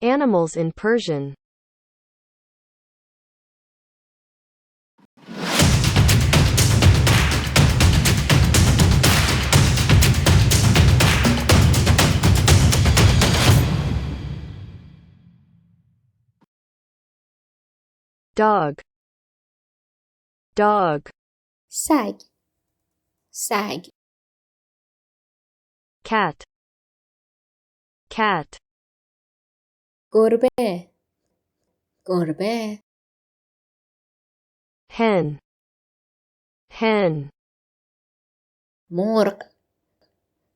Animals in Persian. Dog. Dog. سگ سگ Cat. Cat. گربه گربه Hen. Hen. مرغ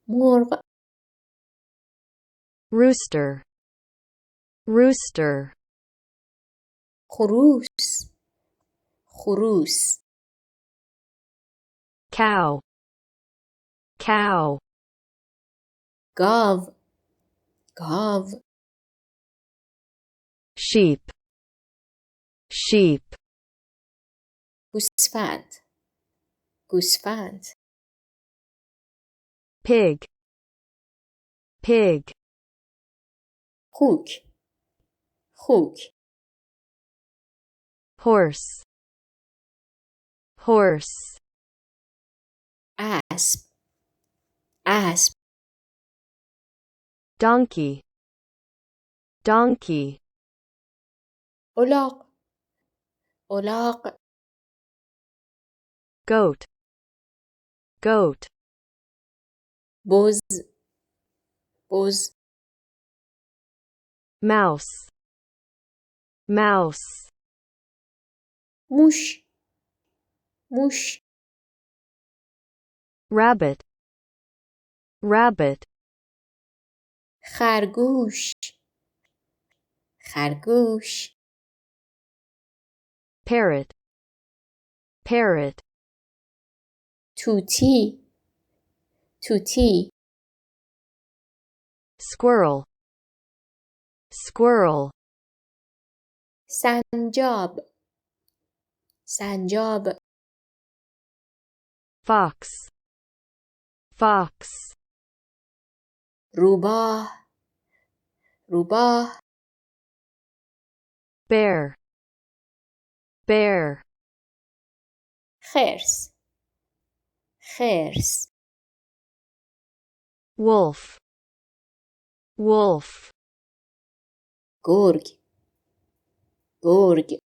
مرغ Rooster. Rooster. خروس خروس Cow. Cow. گاو گاو Sheep. Sheep. گوسفند گوسفند Pig. Pig. خوک خوک Horse. Horse. اسب اسب Donkey. Donkey. الاغ الاغ Goat. Goat. بز بز Mouse. Mouse. موش موش Rabbit. Rabbit. خرگوش خرگوش Parrot. Parrot. توتی توتی Squirrel. Squirrel. سنجاب سنجاب Fox. Fox. روباه روباه Bear. Bear. خرس خرس Wolf. Wolf. گرگ گرگ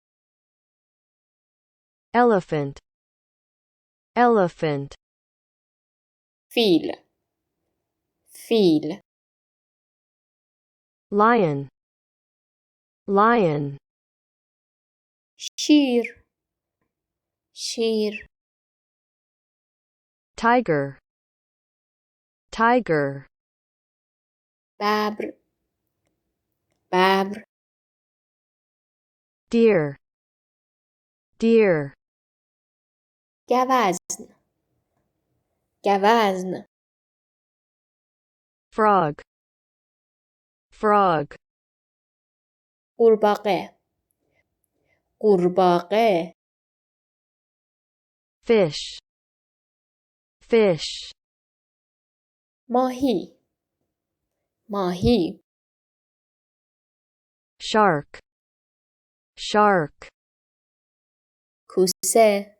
Elephant. Elephant. فیل فیل Lion. Lion. شیر شیر Tiger. Tiger. ببر ببر Deer. Deer. گوزن گوزن Frog. Frog. قورباغه قورباغه Fish. Fish. ماهی ماهی Shark. Shark. کوسه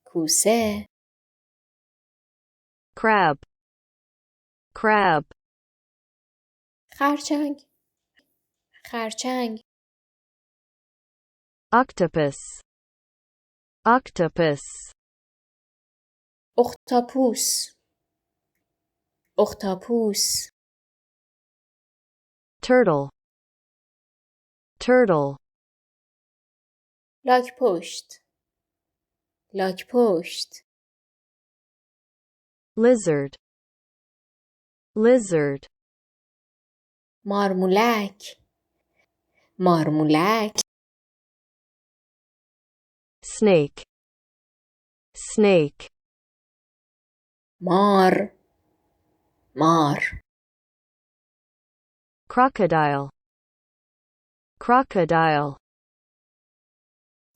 کوسه Crab. Crab. خرچنگ خرچنگ Octopus. Octopus. اختاپوس اختاپوس Turtle. Turtle. لاک پشت لاک پشت Lizard. Lizard. مارمولک مارمولک Snake. Snake. مار مار Crocodile. Crocodile.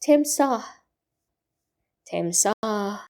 تمساح تمساح